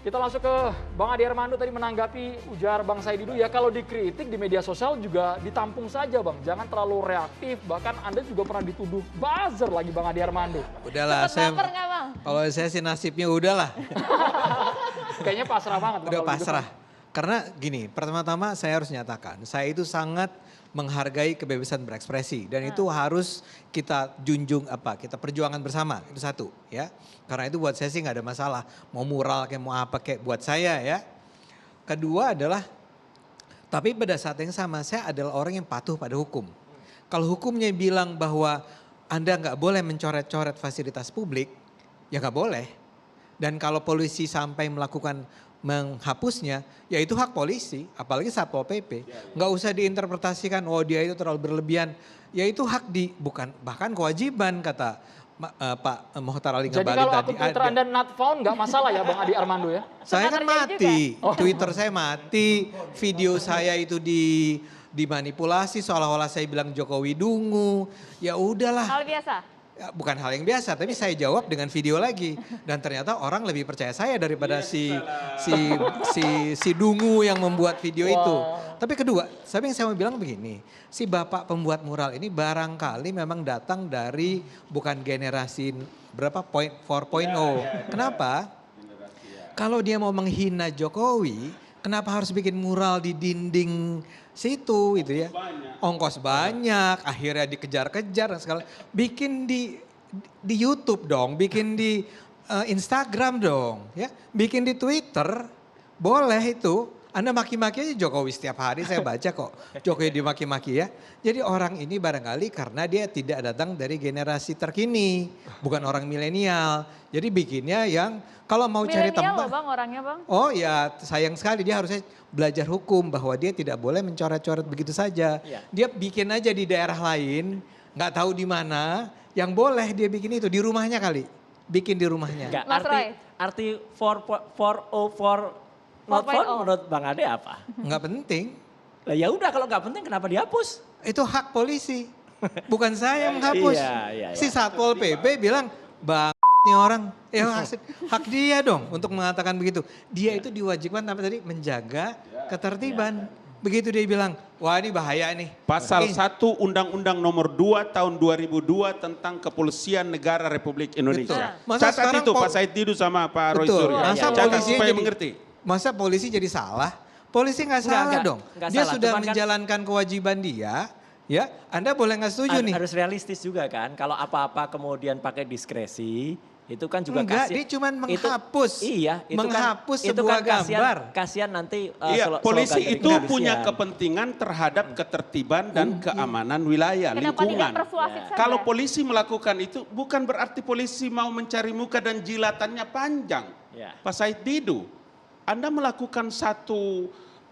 Kita langsung ke Bang Ade Armando tadi menanggapi ujar Bang Said Didu ya, kalau dikritik di media sosial juga ditampung saja Bang, jangan terlalu reaktif, bahkan Anda juga pernah dituduh buzzer lagi Bang Ade Armando. Udahlah, Baper nggak Bang? kalau saya sih nasibnya udahlah. Kayaknya pasrah banget Bang. Udah kalau gitu. pasrah. Karena gini, pertama-tama saya harus nyatakan, saya itu sangat menghargai kebebasan berekspresi dan itu harus kita junjung kita perjuangan bersama, itu satu ya. Karena itu buat saya sih nggak ada masalah, mau mural kayak mau apa kayak buat saya ya. Kedua adalah, tapi pada saat yang sama saya adalah orang yang patuh pada hukum. Kalau hukumnya bilang bahwa Anda nggak boleh mencoret-coret fasilitas publik, ya nggak boleh. Dan kalau polisi sampai melakukan menghapusnya, ya itu hak polisi, apalagi Satpol PP. Nggak usah diinterpretasikan, oh dia itu terlalu berlebihan. Ya itu hak bukan bahkan kewajiban kata Pak Mokhtar Ali Ngabalin tadi. Jadi kalau akun Twitter Anda not found nggak masalah ya Bang Ade Armando ya? Saya kan mati, Twitter saya mati, video saya itu dimanipulasi seolah-olah saya bilang Jokowi dungu. Ya udahlah. Hal biasa? Ya, bukan hal yang biasa, tapi saya jawab dengan video lagi. Dan ternyata orang lebih percaya saya daripada si dungu yang membuat video itu. Tapi kedua, yang saya mau bilang begini, si bapak pembuat mural ini barangkali memang datang dari bukan generasi 4.0. Kenapa? Kalau dia mau menghina Jokowi, kenapa harus bikin mural di dinding situ gitu ya. Ongkos banyak, akhirnya dikejar-kejar dan segala. Bikin di YouTube dong, bikin di Instagram dong ya. Bikin di Twitter, boleh itu. Anda maki-maki aja Jokowi setiap hari saya baca kok. Jokowi dimaki-maki ya. Jadi orang ini barangkali karena dia tidak datang dari generasi terkini. Bukan orang milenial. Jadi bikinnya yang kalau mau cari tempat. Milenial loh Bang orangnya Bang. Oh ya sayang sekali dia harusnya belajar hukum bahwa dia tidak boleh mencoret-coret begitu saja. Ya. Dia bikin aja di daerah lain, nggak tahu di mana. Yang boleh dia bikin itu di rumahnya kali. Bikin di rumahnya. Enggak, Mas Roy. arti 404 not found menurut Bang Ade apa? Nggak penting. Lah ya udah kalau nggak penting kenapa dihapus? Itu hak polisi. Bukan saya yang menghapus. Iya. Si Satpol PP bilang, bang nih orang. Ya hak dia dong untuk mengatakan begitu. Dia itu diwajibkan apa tadi? Menjaga ketertiban. Begitu dia bilang, wah ini bahaya nih. Pasal 1 Undang-Undang Nomor 2 Tahun 2002 tentang Kepolisian Negara Republik Indonesia. Masa Catat itu Pak Said Didu sama Pak Roy Betul. Suryo. Masa Catat polisi supaya jadi- mengerti. Masa polisi jadi salah? Polisi nggak salah dong. Nggak Dia salah, sudah cuman kan- menjalankan kewajiban dia. Ya, Anda boleh nggak setuju nih? Harus realistis juga kan. Kalau apa-apa kemudian pakai diskresi, itu kan juga Enggak, kasihan. dia cuma menghapus. Itu Menghapus kan, sebuah gambar. Kasihan nanti Iya, polisi slogan dari itu kepolisian. punya kepentingan terhadap ketertiban dan keamanan wilayah, Kenapa tidak lingkungan. persuasif saja? Kalau polisi melakukan itu bukan berarti polisi mau mencari muka dan jilatannya panjang. Ya. Pak Said Didu, Anda melakukan satu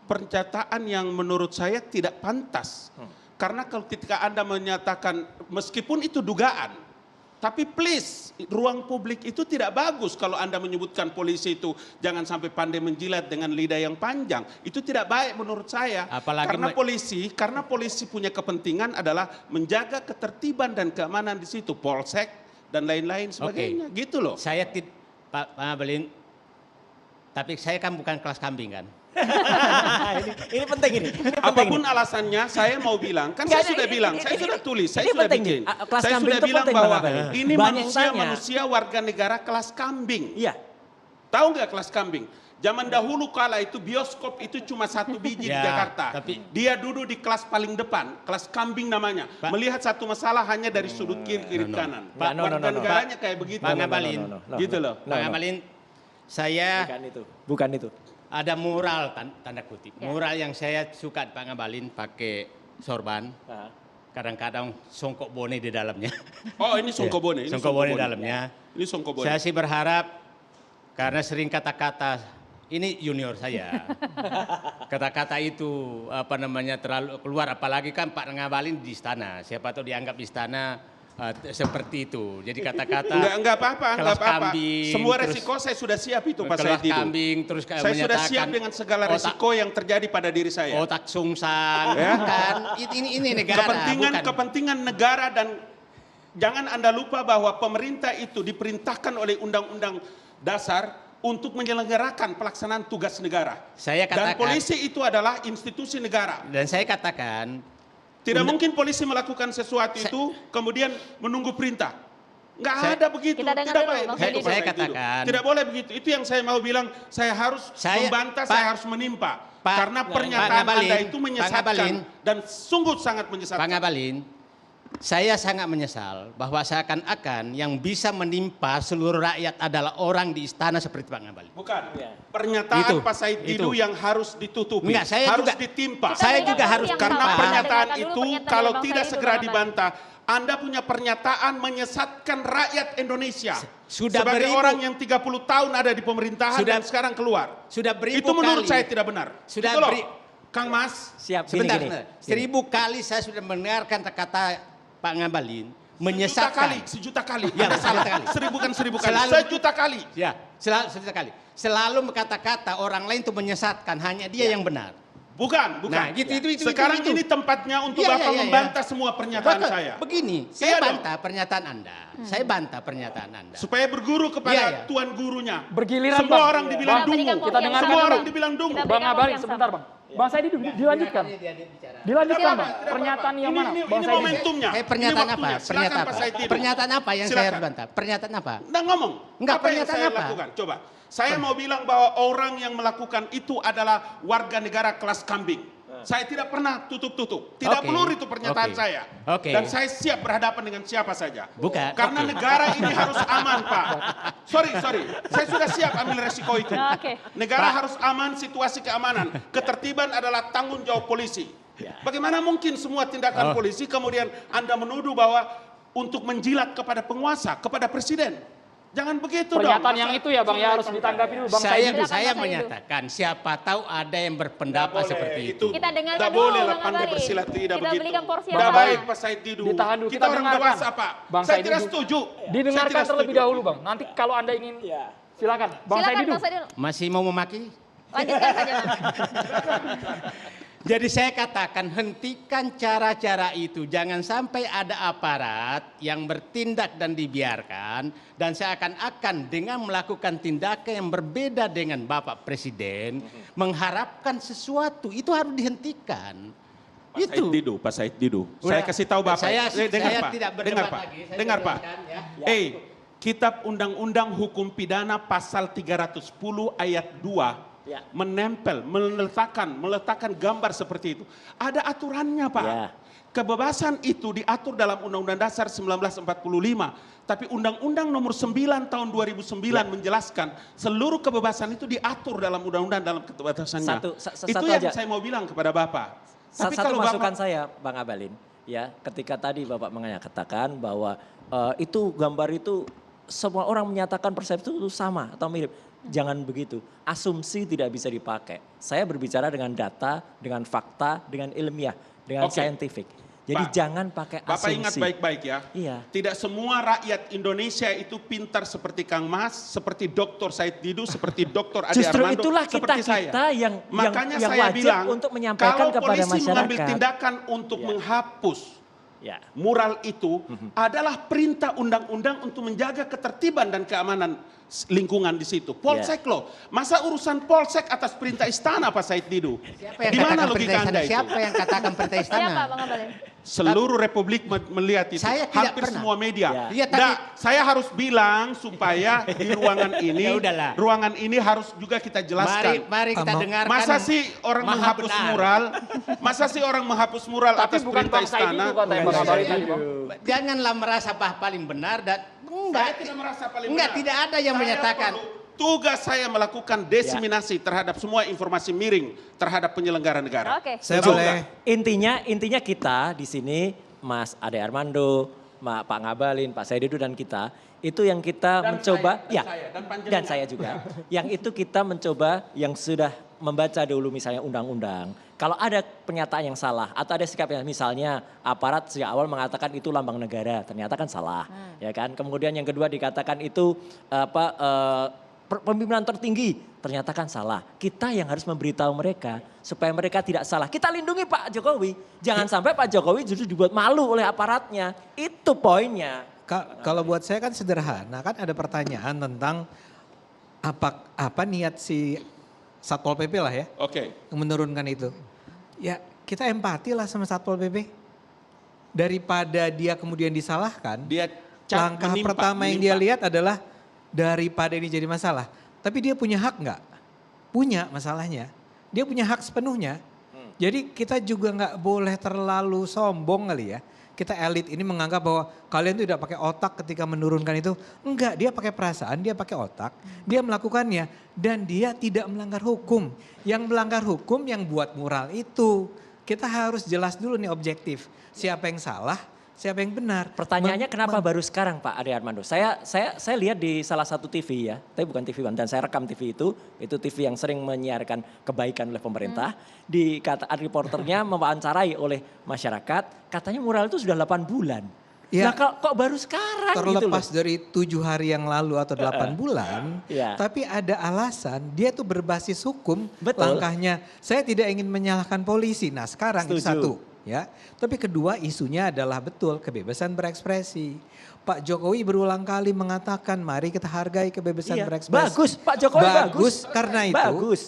pernyataan yang menurut saya tidak pantas. Karena kalau ketika Anda menyatakan meskipun itu dugaan, tapi please ruang publik itu tidak bagus kalau Anda menyebutkan polisi itu jangan sampai pandai menjilat dengan lidah yang panjang. Itu tidak baik menurut saya. Apalagi Karena polisi punya kepentingan adalah menjaga ketertiban dan keamanan di situ, polsek dan lain-lain sebagainya. Gitu loh. Saya Pak Ngabalin, tapi saya kan bukan kelas kambing kan. ini penting ini. Apapun alasannya, saya mau bilang, kan saya sudah bilang, saya sudah tulis, saya sudah penting bikin. nih. Kelas Saya kambing sudah itu bilang penting, bahwa Bang Ngabalin. ini Banyak yang tanya. manusia warga negara kelas kambing. Iya. Tahu nggak kelas kambing? Zaman dahulu kala itu bioskop itu cuma 1 biji di Ya, Jakarta. tapi- Dia duduk di kelas paling depan, kelas kambing namanya. Melihat satu masalah hanya dari sudut kiri kanan. Pak, no, Warga no. negaranya kayak begitu. Pak Ngabalin, Gitu loh. Pak Ngabalin, saya Bukan itu. ada mural tanda kutip. Mural yang saya suka Pak Ngabalin pakai sorban. Kadang-kadang songkok bone di dalamnya. Oh ini songkobone. Songkok bone di dalamnya. Ini songkobone. Saya sih berharap karena sering kata-kata ini junior saya. Kata-kata itu terlalu keluar apalagi kan Pak Ngabalin di istana. Siapa tahu dianggap di istana seperti itu. Jadi kata-kata enggak apa-apa, enggak kelas apa-apa. kambing, Semua terus resiko saya sudah siap itu Pak kelas Said Didu. kambing terus Saya sudah menyatakan siap dengan segala resiko yang terjadi pada diri saya. otak sungsang Ya. kan ini negara Kepentingan negara dan jangan Anda lupa bahwa pemerintah itu diperintahkan oleh Undang-Undang Dasar untuk menyelenggarakan pelaksanaan tugas negara. Saya Dan katakan- polisi itu adalah institusi negara. Dan saya katakan, Tidak mungkin polisi melakukan sesuatu itu kemudian menunggu perintah. Nggak ada begitu. Kita dengar Tidak dulu, baik Bang begitu, Saidi. Pak Saya Said Didu. katakan- Tidak boleh begitu. Itu yang saya mau bilang. Saya harus membantah, saya harus menimpa. Karena pernyataan Ngabalin, Anda itu Pak menyesatkan Ngabalin. dan sungguh sangat Pak menyesatkan. Ngabalin, saya sangat menyesal bahwa seakan-akan yang bisa menimpa seluruh rakyat adalah orang di istana seperti Pak Ngabalin. Bukan. Pernyataan Itu, Pak Said Didu itu. yang harus ditutupi. Enggak, saya harus juga- ditimpa. Saya berikan juga versi harus yang Karena sama. pernyataan Dengarkan dulu itu pernyataan kalau dari Bang tidak Saidi segera dulu, Bang dibantah, Anda punya pernyataan menyesatkan rakyat Indonesia. Sudah sebagai beribu- orang yang 30 tahun ada di pemerintahan Sudah- dan sekarang keluar. Sudah beribu Itu menurut kali. saya tidak benar. Sudah Gitu loh. beri- Kang Mas, Siap, Sebentar, gini. sebentar. 1000 kali saya sudah mendengarkan kata Pak Ngabalin menyesatkan. sejuta kali. Ya, Anda salah. sejuta kali. 1000 kan 1000 kali. Selalu- Sejuta kali. Ya, selalu sekali. Selalu berkata-kata orang lain itu menyesatkan, hanya dia yang benar. Bukan, bukan. Nah, gitu, itu. Sekarang itu. ini tempatnya untuk Iya, Bapak iya, iya. membantah semua pernyataan Betul. saya. Begini, Iya saya dong. bantah pernyataan Anda. Saya bantah pernyataan Anda. Supaya berguru kepada Iya, iya. tuan gurunya. Bergiliran, Semua Bang. orang dibilang Kita dungu. berikan porsi Kita yang dengarkan sama, Semua orang Bang. dibilang dungu. Kita Bang berikan Ngabalin porsi yang sebentar sama. Bang. Bang Saidi dilanjutkan. Dilanjutkan Bang. Pernyataan yang mana? Bang Ini Saidi. momentumnya. Pernyataan Ini apa? waktunya. Pernyataan Silakan, apa? Pak Said Didu. Pernyataan apa yang saya Silakan. harus bantah? Pernyataan apa? Nggak ngomong. Enggak, Apa yang pernyataan saya apa? lakukan? Coba. Saya mau bilang bahwa orang yang melakukan itu adalah warga negara kelas kambing. Saya tidak pernah tutup-tutup. Tidak Oke. pelur itu pernyataan Oke. saya. Oke. Dan saya siap berhadapan dengan siapa saja. Bukan. Karena negara ini harus aman, Pak. Sorry. Saya sudah siap ambil resiko itu. Oke. Negara harus aman, situasi keamanan. Ketertiban adalah tanggung jawab polisi. Bagaimana mungkin semua tindakan polisi kemudian Anda menuduh bahwa untuk menjilat kepada penguasa, kepada presiden? Jangan begitu dong. Pernyataan yang itu ya Bang ya harus ditanggapi dulu Bang Saidi. Silakan, Saya Bang Saidi. menyatakan siapa tahu ada yang berpendapat seperti itu. Kita dengarkan Tidak dulu, boleh lah Bang pandai Ngabalin. bersilat tidak Kita begitu. berikan porsi yang Tidak sama. baik Pak Said Didu. Ditahan dulu, Kita orang dengarkan. dewasa Pak. Bang Saya Saidi tidak dulu. setuju. Saya Didengarkan tidak terlebih setuju. dahulu Bang. Nanti kalau Anda ingin silakan Bang Silakan Saidi dulu. Bang Saidi dulu. Masih mau memaki? Lanjutkan saja Bang. Jadi saya katakan hentikan cara-cara itu. Jangan sampai ada aparat yang bertindak dan dibiarkan. Dan seakan-akan dengan melakukan tindakan yang berbeda dengan Bapak Presiden. Mengharapkan sesuatu. Itu harus dihentikan. Pak Said Didu, Pak Said Didu. Udah. Saya kasih tahu Bapak. Saya dengar Pak. tidak berdebat Dengar Pak. lagi. Saya Dengar Pak. dengarkan, ya. Kitab Undang-Undang Hukum Pidana pasal 310 ayat 2 menempel, meletakkan gambar seperti itu. Ada aturannya Pak. Ya. Kebebasan itu diatur dalam Undang-Undang Dasar 1945. Tapi Undang-Undang Nomor 9 tahun 2009 menjelaskan seluruh kebebasan itu diatur dalam Undang-Undang dalam keterbatasannya. Satu Itu yang aja. saya mau bilang kepada Bapak. Tapi Satu kalau masukan Bapak saya, Bang Ngabalin, ya, ketika tadi Bapak mengatakan bahwa itu gambar itu semua orang menyatakan persepsi itu sama atau mirip. Jangan begitu, asumsi tidak bisa dipakai. Saya berbicara dengan data, dengan fakta, dengan ilmiah, dengan Oke. scientific. Jadi Pak, jangan pakai asumsi. Bapak ingat baik-baik ya. Iya. Tidak semua rakyat Indonesia itu pintar seperti Kang Mas, seperti Dr. Said Didu, seperti Dr. Ade Justru Armando, itulah seperti kita saya. yang Makanya yang saya wajib bilang, untuk menyampaikan kalau kepada polisi mengambil masyarakat. tindakan untuk menghapus Ya. mural itu adalah perintah undang-undang untuk menjaga ketertiban dan keamanan lingkungan di situ. Polsek loh. Masa urusan polsek atas perintah istana Pak Said Didu? Siapa yang Di mana katakan logika perintah istana? Anda itu? Siapa yang katakan perintah istana? Siapa Bang Ngabalin? Seluruh Republik melihat itu. Saya tidak Hampir pernah. semua media. Ya. Iya, tapi- Nah, saya harus bilang supaya di ruangan ini, Ya udahlah. ruangan ini harus juga kita jelaskan. Mari kita dengarkan. Masa sih orang Maha menghapus benar. mural? Masa sih orang menghapus mural Tapi atas bukan perintah Bang Saidi istana? itu katanya Bang Ngabalin tadi Bang. Janganlah merasa paling benar dan Saya tidak merasa paling enggak, benar. tidak ada yang Saya menyatakan. tugas saya melakukan desiminasi terhadap semua informasi miring terhadap penyelenggara negara. Oke. Saya Juga. boleh. Intinya kita di sini Mas Ade Armando, Pak Ngabalin, Pak Said Didu dan kita itu yang kita Dan mencoba saya, dan ya saya, dan panjenengan. dan saya juga yang itu kita mencoba yang sudah membaca dulu misalnya undang-undang. Kalau ada pernyataan yang salah atau ada sikap yang misalnya aparat sejak awal mengatakan itu lambang negara, ternyata kan salah, ya kan. Kemudian yang kedua dikatakan itu pemimpinan tertinggi, ternyata kan salah. Kita yang harus memberitahu mereka supaya mereka tidak salah. Kita lindungi Pak Jokowi, jangan sampai Pak Jokowi justru dibuat malu oleh aparatnya. Itu poinnya. Kalau buat saya kan sederhana, kan ada pertanyaan tentang apa niat si Satpol PP lah ya Oke. yang menurunkan itu. Ya kita empati lah sama Satpol PP. Daripada dia kemudian disalahkan, Dia langkah pertama yang dia lihat adalah daripada ini jadi masalah. Tapi dia punya hak nggak? Punya masalahnya. Dia punya hak sepenuhnya. Jadi kita juga nggak boleh terlalu sombong kali ya. Kita elit ini menganggap bahwa kalian tuh tidak pakai otak ketika menurunkan itu. Enggak, dia pakai perasaan, dia pakai otak. Dia melakukannya dan dia tidak melanggar hukum. Yang melanggar hukum yang buat mural itu. Kita harus jelas dulu nih objektif. Siapa yang salah, siapa yang benar. Pertanyaannya kenapa baru sekarang Pak Ade Armando? Saya lihat di salah satu TV ya, tapi bukan TV One dan saya rekam TV itu TV yang sering menyiarkan kebaikan oleh pemerintah. Di kata reporternya mewawancarai oleh masyarakat, katanya mural itu sudah 8 bulan. Ya, nah kok baru sekarang terlepas gitu loh. dari 7 hari yang lalu atau 8 bulan, Ya. tapi ada alasan dia tuh berbasis hukum. Betul. Langkahnya saya tidak ingin menyalahkan polisi. Nah sekarang itu Setuju. satu ya. Tapi kedua isunya adalah betul kebebasan berekspresi. Pak Jokowi berulang kali mengatakan mari kita hargai kebebasan Iya, berekspresi. bagus, Pak Jokowi bagus.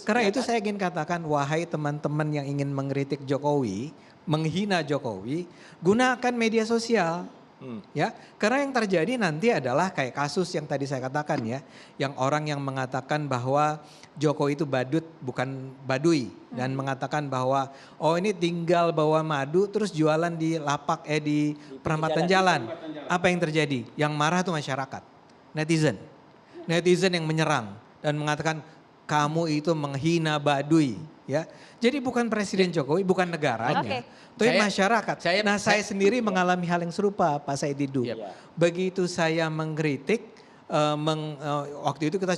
Karena itu saya ingin katakan wahai teman-teman yang ingin mengkritik Jokowi, menghina Jokowi, gunakan media sosial. Ya, karena yang terjadi nanti adalah kayak kasus yang tadi saya katakan ya, yang orang yang mengatakan bahwa Jokowi itu badut bukan baduy dan mengatakan bahwa oh ini tinggal bawa madu terus jualan di lapak di perempatan jalan. Apa yang terjadi? Yang marah tuh masyarakat, netizen yang menyerang dan mengatakan kamu itu menghina baduy ya. Jadi bukan Presiden Jokowi, bukan negaranya. Tapi masyarakat. Saya sendiri mengalami hal yang serupa Pak Said Didu. Begitu saya mengkritik, waktu itu kita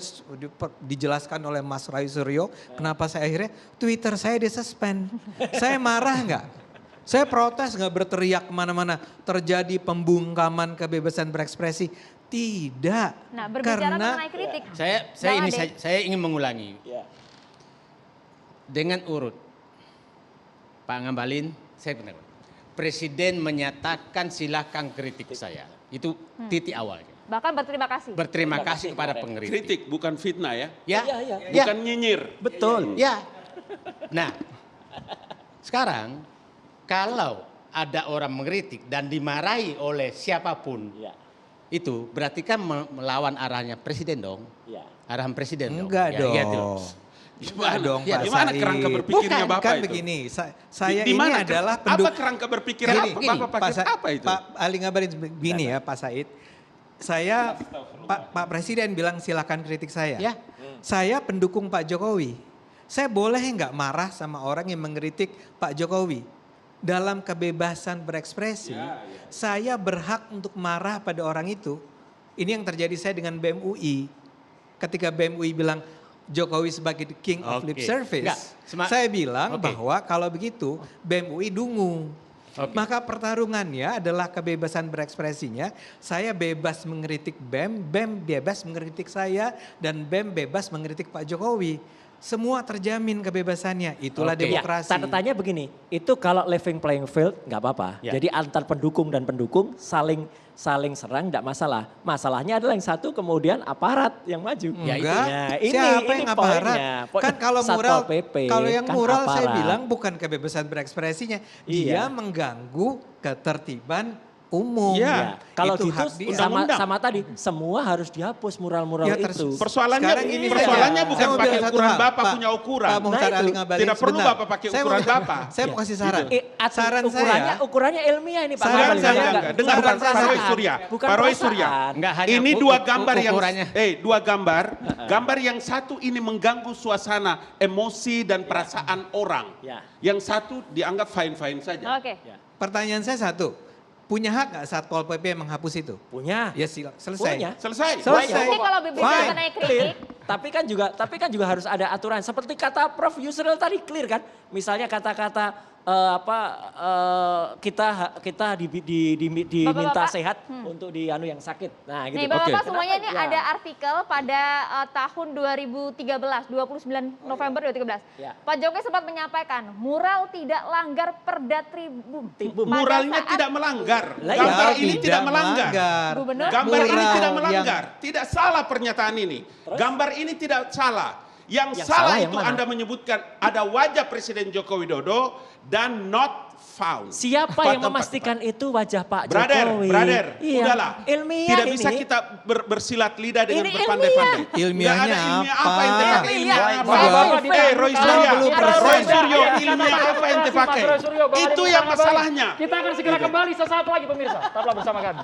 dijelaskan oleh Mas Ray Suryo, kenapa saya akhirnya Twitter saya disuspend. Saya marah nggak? Saya protes nggak berteriak kemana-mana, terjadi pembungkaman kebebasan berekspresi. Tidak. Nah berbicara karena mengenai kritik. Saya ingin mengulangi. Dengan urut, Pak Ngabalin, saya benar. Presiden menyatakan silakan kritik saya. Itu titik awalnya. Bahkan berterima kasih. Berterima kasih kepada pengkritik. Kritik bukan fitnah ya. Ya, Bukan nyinyir. betul. Ya. Nah, sekarang kalau ada orang mengkritik dan dimarahi oleh siapapun, itu berarti kan melawan arahnya presiden dong. Arahan presiden dong. Enggak Ya, dong. gitu. Gimana dong, Pak Gimana Said. kerangka berpikirnya Bukan, Bapak kan itu? begini, saya Di ini mana adalah apa kerangka berpikir Gini, Bapak pakai Sa- apa itu? Pak Ali Ngabalin begini ya Pak Said. Saya, Pak Presiden bilang silakan kritik saya. Ya. Saya pendukung Pak Jokowi. Saya boleh nggak marah sama orang yang mengkritik Pak Jokowi? Dalam kebebasan berekspresi, saya berhak untuk marah pada orang itu. Ini yang terjadi saya dengan BEM UI. Ketika BEM UI bilang Jokowi sebagai the king of lip service. Saya bilang bahwa kalau begitu BEM UI dungu. Maka pertarungannya adalah kebebasan berekspresinya. Saya bebas mengkritik BEM, BEM bebas mengkritik saya, dan BEM bebas mengkritik Pak Jokowi. Semua terjamin kebebasannya, itulah demokrasi. Tanda tanya begini, itu kalau leveling playing field nggak apa-apa. Jadi antar pendukung dan pendukung saling serang nggak masalah. Masalahnya adalah yang satu kemudian aparat yang maju. Enggak, ini siapa yang aparat? poinnya. Kan kalau mural, Satpol PP, kalau yang kan mural saya aparat. bilang bukan kebebasan berekspresinya. Dia mengganggu ketertiban umum. Ya, kalau Itu gitu hak dia. sama tadi semua harus dihapus mural-mural Ya, itu. Persoalannya Sekarang gini persoalannya saja. bukan Saya mau pakai bilang satu ukuran hal, Bapak Pak- punya ukuran. Pak Muhtar Nah, Ali itu. Ngabalin, Tidak perlu sebentar. Bapak pakai Saya ukuran mau- Bapak. Saya mau kasih saran. Saran ukurannya ilmiah ini Pak. Saran Enggak, Ngabalin. saya enggak. Bukan Dengar Pak perasaan. Roy Surya. Bukan Pak Roy perasaan. Surya. Enggak hanya Ini dua gambar yang ukurannya. dua gambar. Gambar yang satu ini mengganggu suasana emosi dan perasaan orang. Ya. Yang satu dianggap fine-fine saja. Oke. Pertanyaan saya satu, punya hak nggak Satpol PP menghapus itu? Punya. Ya selesai. Punya. Selesai. Selesai. Tapi kalau berbicara Fine. mengenai kritik, Tapi kan juga harus ada aturan. Seperti kata Prof Yusril tadi clear kan. Misalnya kata-kata kita diminta Bapak-bapak, sehat untuk yang sakit. Nah, gitu. Nih Bapak-Bapak Oke. semuanya ini Ya. ada artikel pada tahun 2013, 29 November 2013. Ya. Pak Jokowi sempat menyampaikan mural tidak langgar perda tribun. Tribun. Pada Muralnya saat tidak melanggar. Lah iya. Gambar ini tidak melanggar. Gubernur Gambar ini Mural tidak yang- melanggar. Tidak salah pernyataan ini. Gambar ini tidak salah. Yang Yang salah salah yang itu mana? Anda menyebutkan ada wajah Presiden Joko Widodo dan not found. Siapa yang Tempat-tempat. memastikan itu wajah Pak Brother, Jokowi? brother, Iya. udahlah. Ilmiah Tidak ini. bisa kita bersilat lidah dengan Ini berpandai-pandai. Ilmiahnya Nggak ada ilmiah apa? apa yang ente pakai? Ilmiah. Ilmiah apa? Bapak Roy Suryo, 50%. Roy Suryo, Ya, ilmiah kata apa yang ente Mas pakai? Roy Suryo, Bang Itu Adi yang Mutarnabali. masalahnya. Kita akan segera kembali sesaat lagi pemirsa. Tetaplah bersama kami.